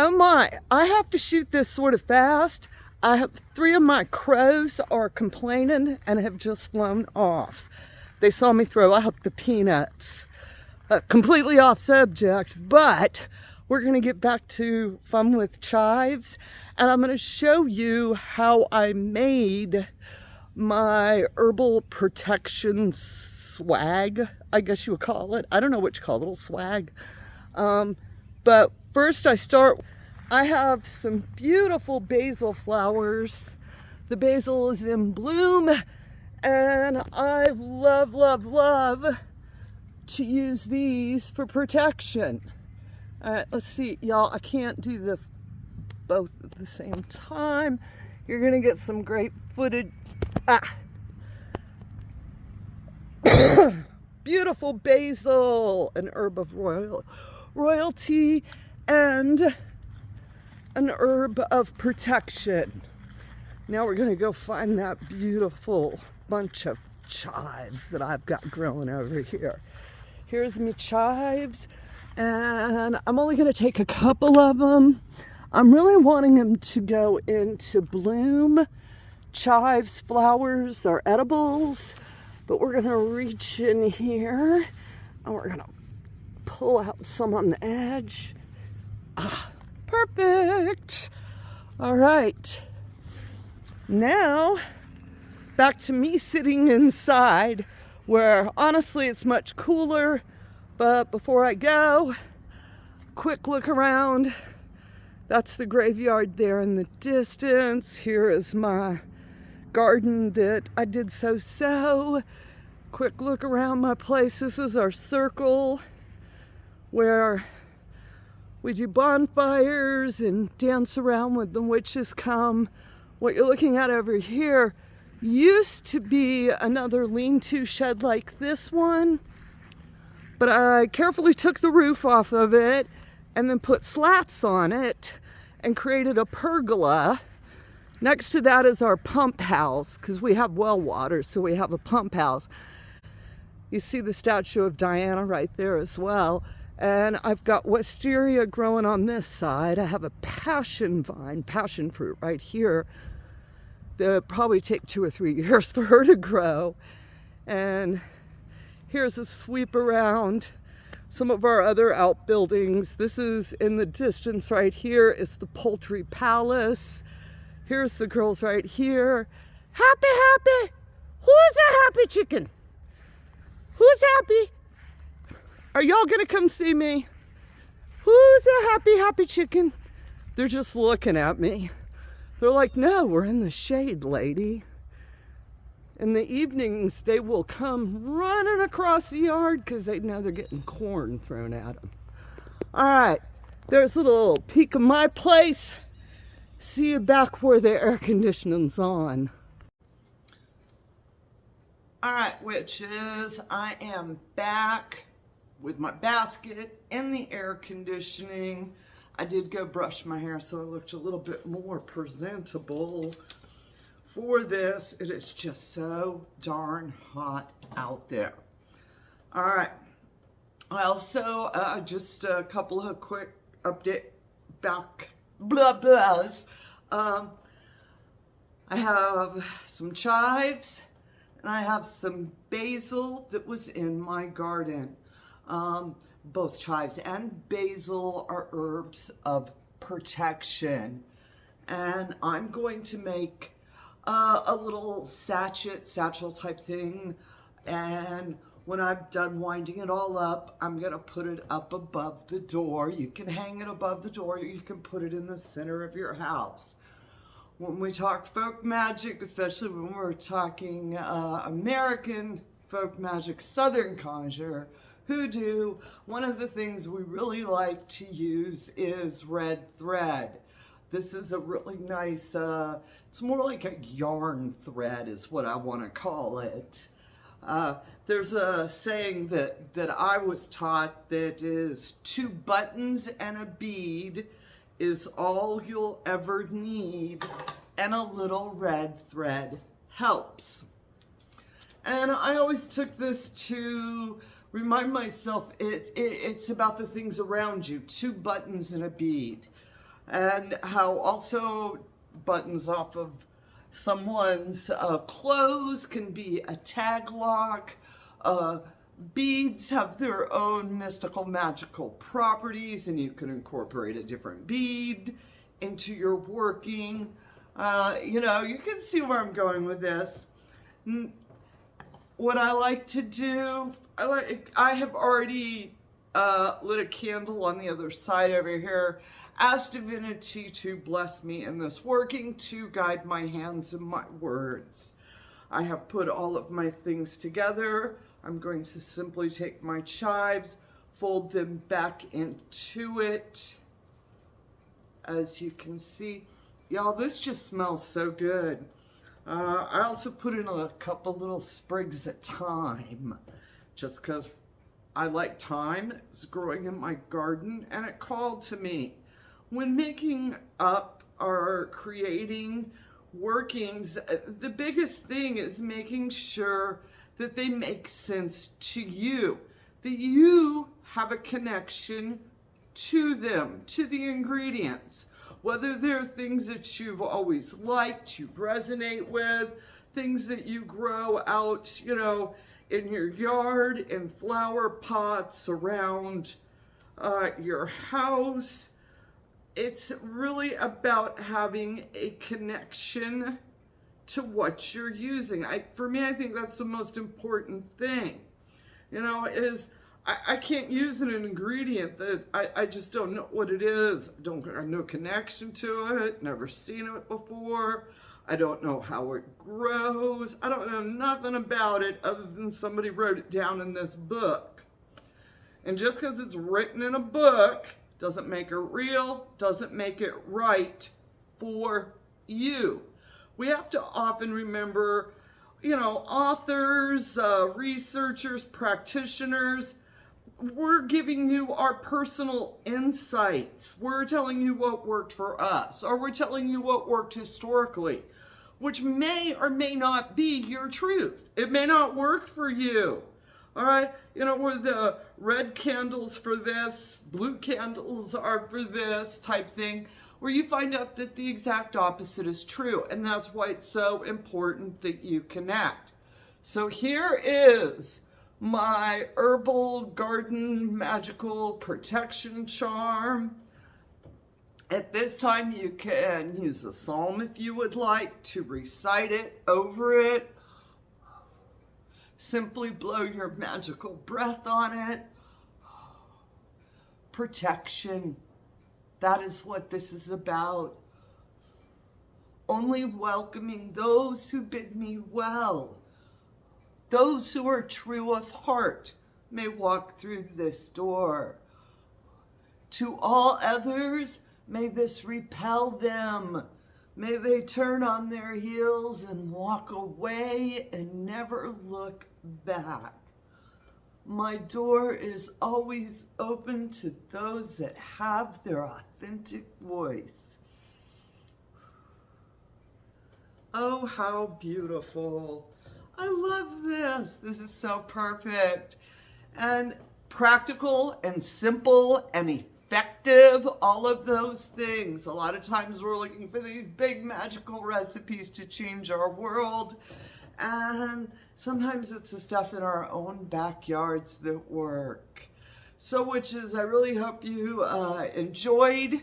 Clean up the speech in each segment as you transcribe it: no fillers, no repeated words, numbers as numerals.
Oh my, I have to shoot this sort of fast. I have 3 of my crows are complaining and have just flown off. They saw me throw out the peanuts. Completely off subject, but we're gonna get back to fun with chives, and I'm gonna show you how I made my herbal protection swag, I guess you would call it. I don't know what you call it, little swag. But first I have some beautiful basil flowers. The basil is in bloom, and I love, love, love to use these for protection. All right, let's see, y'all, I can't do both at the same time. You're gonna get some great footage. Beautiful basil, an herb of royalty, and an herb of protection. Now we're gonna go find that beautiful bunch of chives that I've got growing over here. Here's my chives, and I'm only gonna take a couple of them. I'm really wanting them to go into bloom. Chives flowers are edibles, but we're gonna reach in here and we're gonna pull out some on the edge. Perfect. All right, now back to me sitting inside, where honestly it's much cooler. But before I go, quick look around. That's the graveyard there in the distance. Here is my garden that I did so. Quick look around my place. This is our circle where we do bonfires and dance around when the witches come. What you're looking at over here used to be another lean-to shed like this one, but I carefully took the roof off of it and then put slats on it and created a pergola. Next to that is our pump house, because we have well water, so we have a pump house. You see the statue of Diana right there as well. And I've got wisteria growing on this side. I have a passion fruit right here. That'll probably take 2 or 3 years for her to grow. And here's a sweep around some of our other outbuildings. This is in the distance right here. It's the poultry palace. Here's the girls right here. Happy. Who's a happy chicken? Who's happy? Are y'all gonna come see me? Who's a happy chicken? They're just looking at me. They're like, no, we're in the shade, lady. In the evenings, they will come running across the yard because they know they're getting corn thrown at them. All right, there's a little peek of my place. See you back where the air conditioning's on. All right, witches, I am back with my basket in the air conditioning. I did go brush my hair so I looked a little bit more presentable for this. It is just so darn hot out there. All right. Also, just a couple of quick update back blah blahs. I have some chives and I have some basil that was in my garden. Both chives and basil are herbs of protection, and I'm going to make a little satchel type thing, and when I've done winding it all up, I'm gonna put it up above the door. You can hang it above the door, or you can put it in the center of your house. When we talk folk magic, especially when we're talking American folk magic, Southern conjure, hoodoo, one of the things we really like to use is red thread. This is a really nice, it's more like a yarn thread is what I want to call it. There's a saying that I was taught that is 2 buttons and a bead is all you'll ever need, and a little red thread helps. And I always took this to remind myself it's about the things around you. 2 buttons and a bead. and how also buttons off of someone's clothes can be a tag lock. Beads have their own mystical, magical properties, and you can incorporate a different bead into your working. You know, you can see where I'm going with this. What I like to do, I have already lit a candle on the other side over here. Ask divinity to bless me in this working, to guide my hands and my words. I have put all of my things together. I'm going to simply take my chives, fold them back into it. As you can see, y'all, this just smells so good. I also put in a couple little sprigs of thyme, just because I like thyme. It's growing in my garden, and it called to me. When making up or creating workings, the biggest thing is making sure that they make sense to you, that you have a connection to them, to the ingredients. Whether they're things that you've always liked, you resonate with, things that you grow out, you know, in your yard, in flower pots, around your house. It's really about having a connection to what you're using. For me, I think that's the most important thing. You know, is I can't use an ingredient that I just don't know what it is. I have no connection to it, never seen it before. I don't know how it grows. I don't know nothing about it other than somebody wrote it down in this book. And just because it's written in a book doesn't make it real, doesn't make it right for you. We have to often remember, you know, authors, researchers, practitioners, we're giving you our personal insights. We're telling you what worked for us, or we're telling you what worked historically, which may or may not be your truth. It may not work for you. All right, you know, where the red candles for this, blue candles are for this type thing, where you find out that the exact opposite is true. And that's why it's so important that you connect. So here is my herbal garden magical protection charm. At this time, you can use a psalm if you would like to recite it over it. Simply blow your magical breath on it. Protection. That is what this is about. Only welcoming those who bid me well. Those who are true of heart may walk through this door. To all others, may this repel them. May they turn on their heels and walk away and never look back. My door is always open to those that have their authentic voice. Oh, how beautiful. I love this. This is so perfect. And practical and simple and effective, all of those things. A lot of times we're looking for these big magical recipes to change our world. And sometimes it's the stuff in our own backyards that work. So witches, I really hope you enjoyed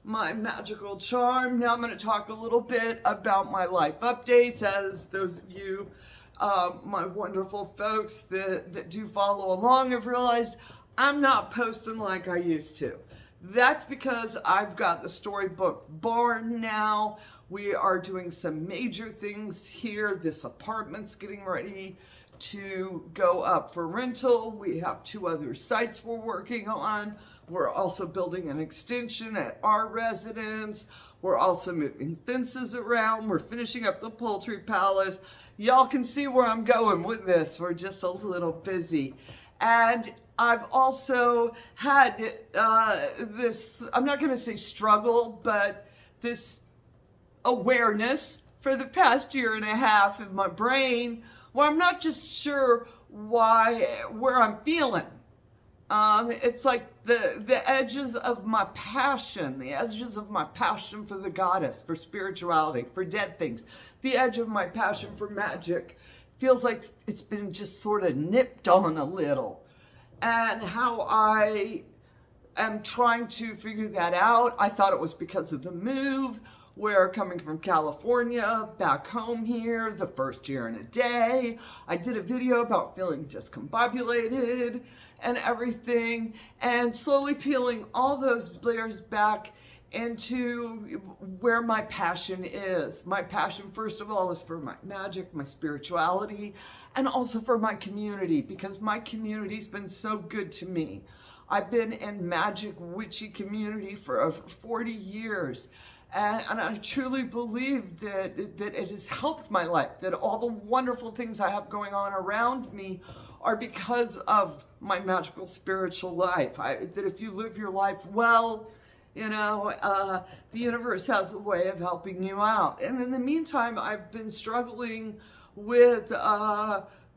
my magical charm. Now I'm going to talk a little bit about my life updates. As those of you, my wonderful folks that do follow along have realized, I'm not posting like I used to. That's because I've got the storybook barn now. We are doing some major things here. This apartment's getting ready to go up for rental. We have 2 other sites we're working on. We're also building an extension at our residence. We're also moving fences around. We're finishing up the poultry palace. Y'all can see where I'm going with this. We're just a little busy. And I've also had this, I'm not going to say struggle, but this awareness for the past 1.5 years in my brain where I'm not just sure where I'm feeling. It's like the edges of my passion, the edges of my passion for the goddess, for spirituality, for dead things. The edge of my passion for magic feels like it's been just sort of nipped on a little. And how I am trying to figure that out. I thought it was because of the move, where coming from California back home here, the first year and a day, I did a video about feeling discombobulated and everything, and slowly peeling all those layers back into where my passion is. My passion, first of all, is for my magic, my spirituality, and also for my community, because my community's been so good to me. I've been in magic witchy community for over 40 years. And I truly believe that it has helped my life, that all the wonderful things I have going on around me are because of my magical spiritual life. That if you live your life well, you know, the universe has a way of helping you out. And in the meantime, I've been struggling with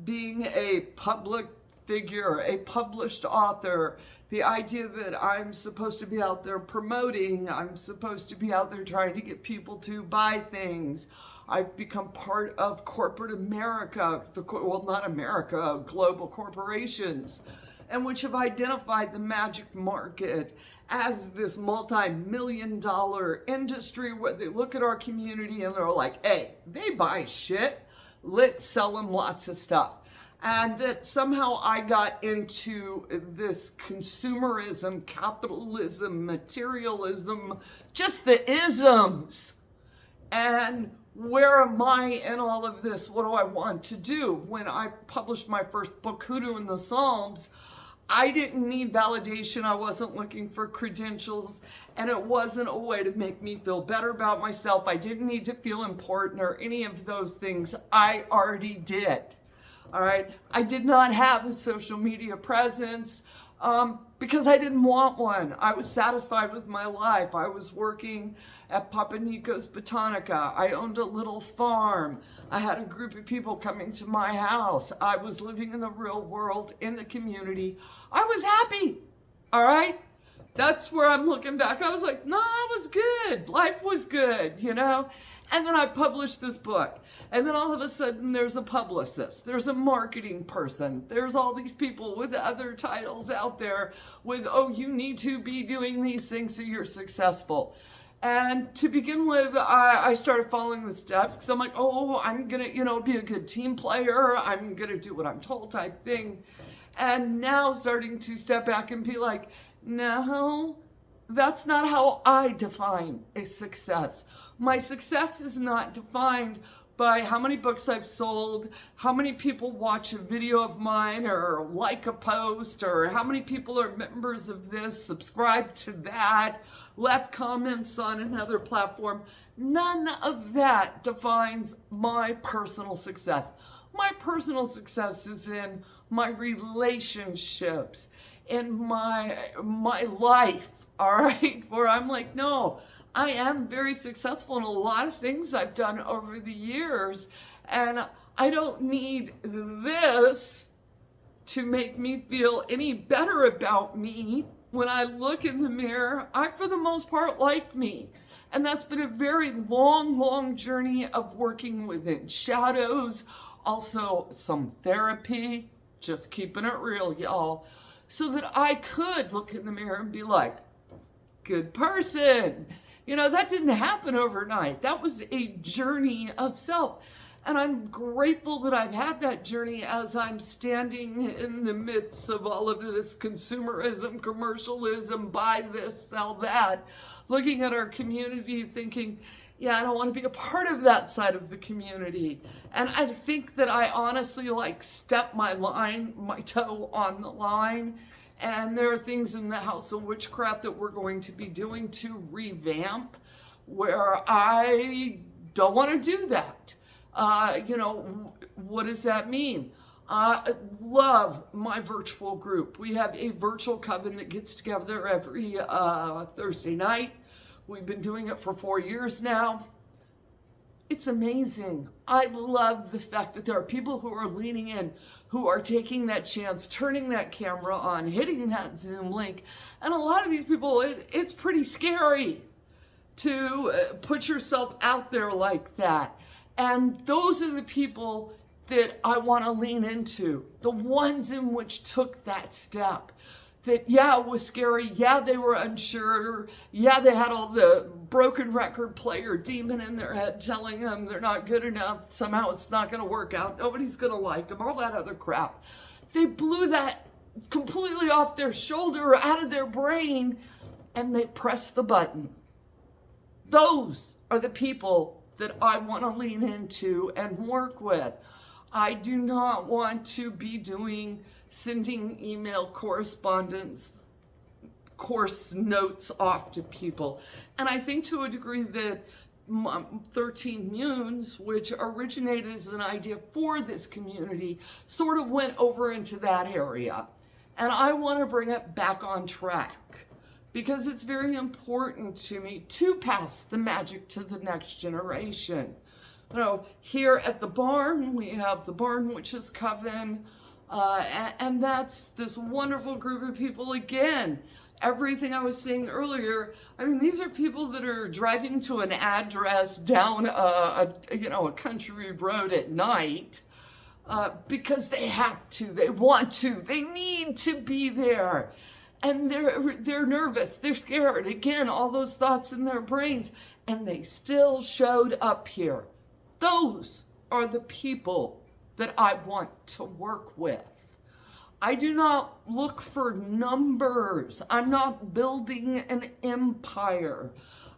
being a public figure, a published author, the idea that I'm supposed to be out there promoting, I'm supposed to be out there trying to get people to buy things. I've become part of corporate America, well, not America, global corporations, and which have identified the magic market as this multi-million-dollar industry where they look at our community and they're like, hey, they buy shit, let's sell them lots of stuff. And that somehow I got into this consumerism, capitalism, materialism, just the isms. And where am I in all of this? What do I want to do? When I published my first book, Hoodoo in the Psalms, I didn't need validation. I wasn't looking for credentials, and it wasn't a way to make me feel better about myself. I didn't need to feel important or any of those things. I already did. All right. I did not have a social media presence because I didn't want one. I was satisfied with my life. I was working at Papa Nico's Botanica. I owned a little farm. I had a group of people coming to my house. I was living in the real world, in the community. I was happy. All right. That's where I'm looking back. I was like, no, it was good. Life was good, you know? And then I published this book. And then all of a sudden there's a publicist, there's a marketing person, there's all these people with other titles out there with, oh, you need to be doing these things so you're successful. And to begin with, I started following the steps because I'm like, oh, I'm going to, you know, be a good team player. I'm going to do what I'm told type thing. And now starting to step back and be like, no, that's not how I define a success. My success is not defined by how many books I've sold, how many people watch a video of mine or like a post, or how many people are members of this, subscribe to that, left comments on another platform. None of that defines my personal success. My personal success is in my relationships, in my life, all right? Where I'm like, no, I am very successful in a lot of things I've done over the years, and I don't need this to make me feel any better about me. When I look in the mirror, I, for the most part, like me. And that's been a very long, long journey of working within shadows, also some therapy, just keeping it real, y'all, so that I could look in the mirror and be like, good person. You know, that didn't happen overnight. That was a journey of self. And I'm grateful that I've had that journey as I'm standing in the midst of all of this consumerism, commercialism, buy this, sell that, looking at our community thinking, yeah, I don't want to be a part of that side of the community. And I think that I honestly like step my toe on the line. And there are things in the House of Witchcraft that we're going to be doing to revamp where I don't want to do that. You know, what does that mean? I love my virtual group. We have a virtual coven that gets together every Thursday night. We've been doing it for 4 years now. It's it's amazing. I love the fact that there are people who are leaning in, who are taking that chance, turning that camera on, hitting that Zoom link. And a lot of these people, it's pretty scary to put yourself out there like that. And those are the people that I want to lean into, the ones in which took that step. That, yeah, it was scary. Yeah, they were unsure. Yeah, they had all the broken record player demon in their head telling them they're not good enough. Somehow it's not going to work out. Nobody's going to like them. All that other crap. They blew that completely off their shoulder, out of their brain, and they pressed the button. Those are the people that I want to lean into and work with. I do not want to be sending email correspondence, course notes off to people. And I think to a degree that 13 Munes, which originated as an idea for this community, sort of went over into that area. And I want to bring it back on track because it's very important to me to pass the magic to the next generation. You know, here at the barn, we have the Barn Witches Coven, and that's this wonderful group of people. Again, everything I was saying earlier, I mean, these are people that are driving to an address down a country road at night because they have to, they want to, they need to be there. And they're nervous, they're scared. Again, all those thoughts in their brains, and they still showed up here. Those are the people that I want to work with. I do not look for numbers. I'm not building an empire.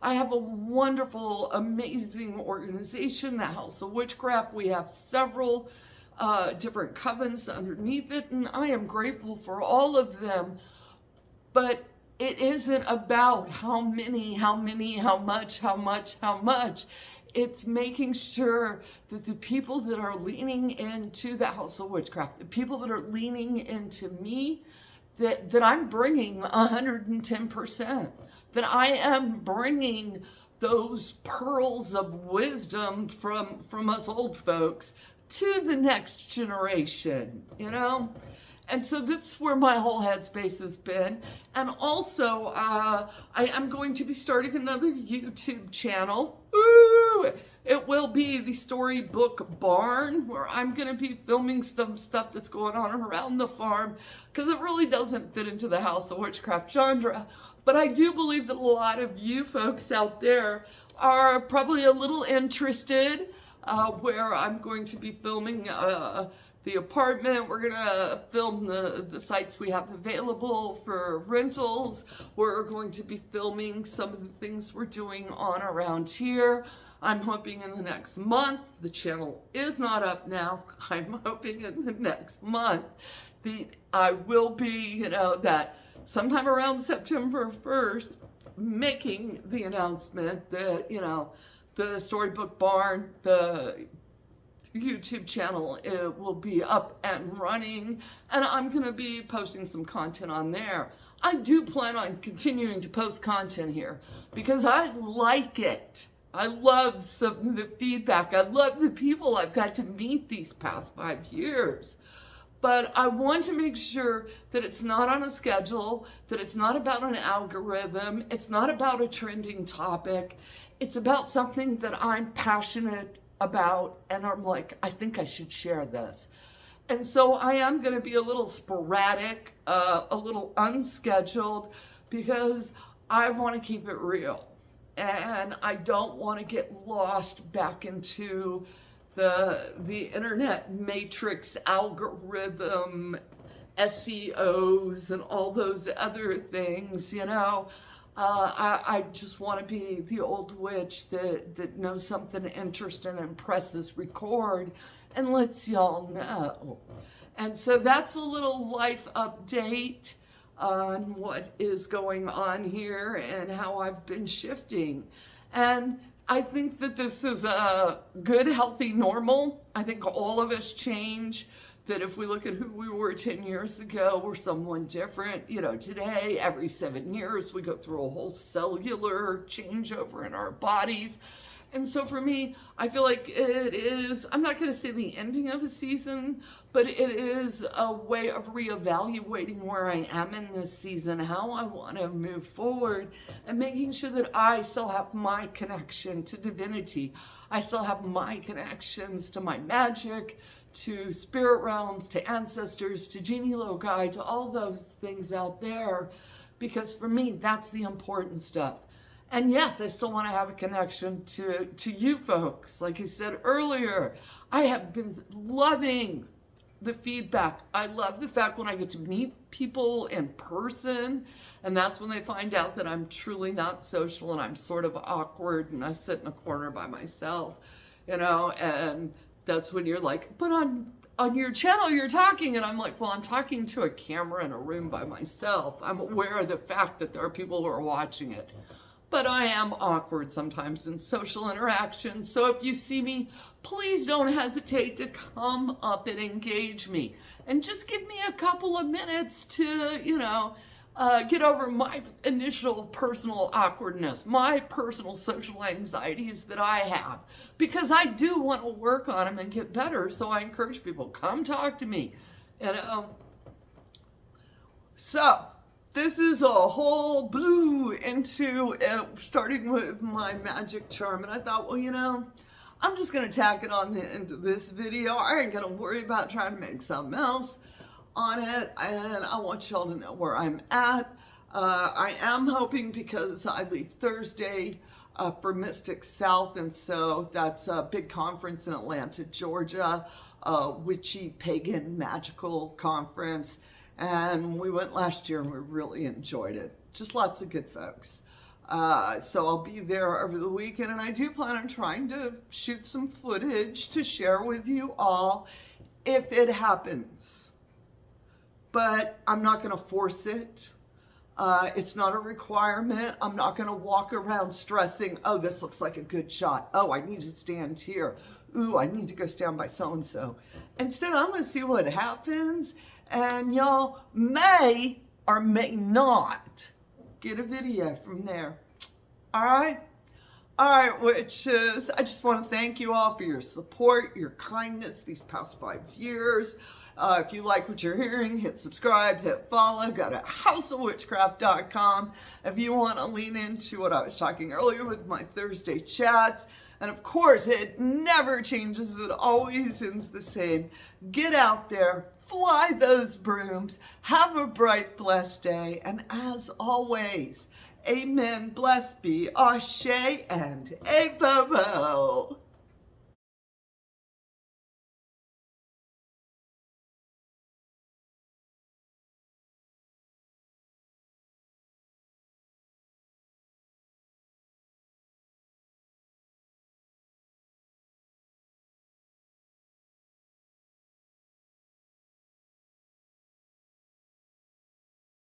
I have a wonderful, amazing organization, the House of Witchcraft. We have several different covens underneath it, and I am grateful for all of them. But it isn't about how many, how much. It's making sure that the people that are leaning into the House of Witchcraft, the people that are leaning into me, that I'm bringing 110%, that I am bringing those pearls of wisdom from us old folks to the next generation, you know? And so that's where my whole headspace has been. And also, I'm going to be starting another YouTube channel. Ooh, it will be the Storybook Barn, where I'm going to be filming some stuff that's going on around the farm, because it really doesn't fit into the House of Witchcraft genre. But I do believe that a lot of you folks out there are probably a little interested, where I'm going to be filming the apartment. We're gonna film the sites we have available for rentals. We're going to be filming some of the things we're doing on around here. I'm hoping in the next month, the channel is not up now, I'm hoping in the next month, I will be, that sometime around September 1st, making the announcement that, the Storybook Barn, the YouTube channel, it will be up and running, and I'm going to be posting some content on there. I do plan on continuing to post content here because I like it. I love some of the feedback. I love the people I've got to meet these past 5 years. But I want to make sure that it's not on a schedule, that it's not about an algorithm, it's not about a trending topic. It's about something that I'm passionate about, and I'm like, I think I should share this. And so I am going to be a little sporadic, a little unscheduled, because I want to keep it real. And I don't want to get lost back into the internet matrix algorithm, SEOs, and all those other things, I just want to be the old witch that knows something interesting and presses record and lets y'all know. And so that's a little life update on what is going on here and how I've been shifting. And I think that this is a good, healthy, normal. I think all of us change. That if we look at who we were 10 years ago, we're someone different. Today, every 7 years, we go through a whole cellular changeover in our bodies. And so for me, I feel like it is, I'm not going to say the ending of a season, but it is a way of reevaluating where I am in this season, how I want to move forward, and making sure that I still have my connection to divinity. I still have my connections to my magic, to spirit realms, to ancestors, to genie loci, to all those things out there. Because for me, that's the important stuff. And yes, I still want to have a connection to you folks. Like I said earlier, I have been loving the feedback. I love the fact when I get to meet people in person, and that's when they find out that I'm truly not social and I'm sort of awkward and I sit in a corner by myself, you know, and that's when you're like, but on your channel you're talking, and I'm like, well, I'm talking to a camera in a room by myself. I'm aware of the fact that there are people who are watching it. But I am awkward sometimes in social interactions. So if you see me, please don't hesitate to come up and engage me. And just give me a couple of minutes to, you know, get over my initial personal awkwardness, my personal social anxieties that I have. Because I do want to work on them and get better. So I encourage people, come talk to me. You know? So this is a whole blue into it, starting with my magic charm. And I thought, well, you know, I'm just going to tack it on the end of this video. I ain't going to worry about trying to make something else on it. And I want y'all to know where I'm at. I am hoping, because I leave Thursday for Mystic South. And so that's a big conference in Atlanta, Georgia, witchy, pagan, magical conference. And we went last year and we really enjoyed it. Just lots of good folks. So I'll be there over the weekend, and I do plan on trying to shoot some footage to share with you all if it happens. But I'm not going to force it. It's not a requirement. I'm not going to walk around stressing, oh, this looks like a good shot. Oh, I need to stand here. Ooh, I need to go stand by so-and-so. Instead, I'm going to see what happens. And y'all may or may not get a video from there. All right? All right, witches. I just want to thank you all for your support, your kindness these past 5 years. If you like what you're hearing, hit subscribe, hit follow, go to houseofwitchcraft.com. If you want to lean into what I was talking earlier with my Thursday chats. And of course, it never changes. It always ends the same. Get out there, fly those brooms, have a bright, blessed day. And as always, amen, blessed be, ashe, and a bobo.